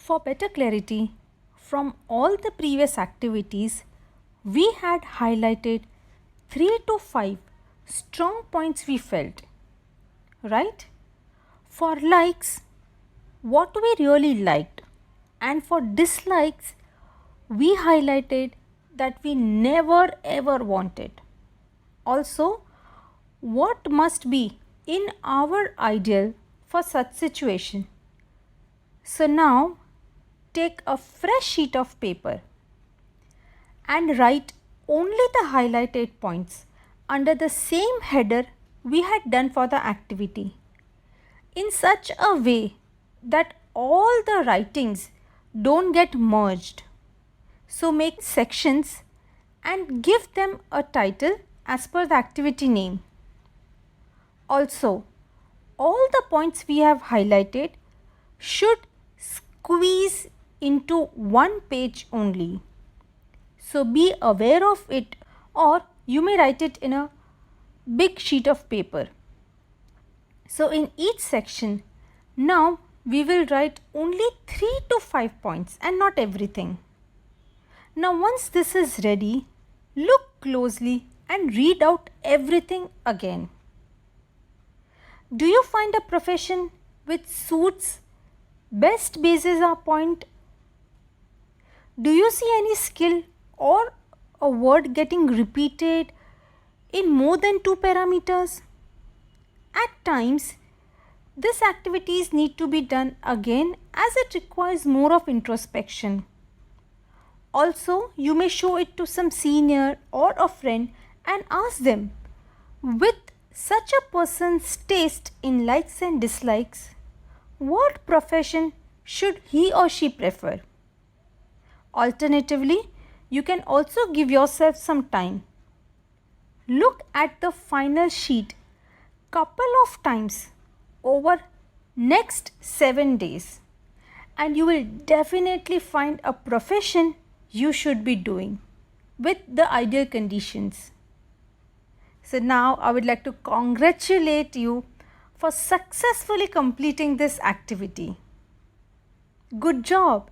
For better clarity, from all the previous activities, we had highlighted 3 to 5 strong points we felt, right? For likes, what we really liked, and for dislikes, we highlighted that we never ever wanted. Also, what must be in our ideal for such situation. So now take a fresh sheet of paper and write only the highlighted points under the same header we had done for the activity in such a way that all the writings don't get merged. So make sections and give them a title as per the activity name. Also, all the points we have highlighted should squeeze into one page only. So be aware of it, or you may write it in a big sheet of paper. So in each section, now we will write only 3 to 5 points and not everything. Now once this is ready, look closely and read out everything again. Do you find a profession which suits best bases our point? Do you see any skill or a word getting repeated in more than 2 parameters? At times, these activities need to be done again as it requires more of introspection. Also, you may show it to some senior or a friend and ask them, with such a person's taste in likes and dislikes, what profession should he or she prefer? Alternatively, you can also give yourself some time. Look at the final sheet couple of times over next 7 days and you will definitely find a profession you should be doing with the ideal conditions. So now I would like to congratulate you for successfully completing this activity. Good job!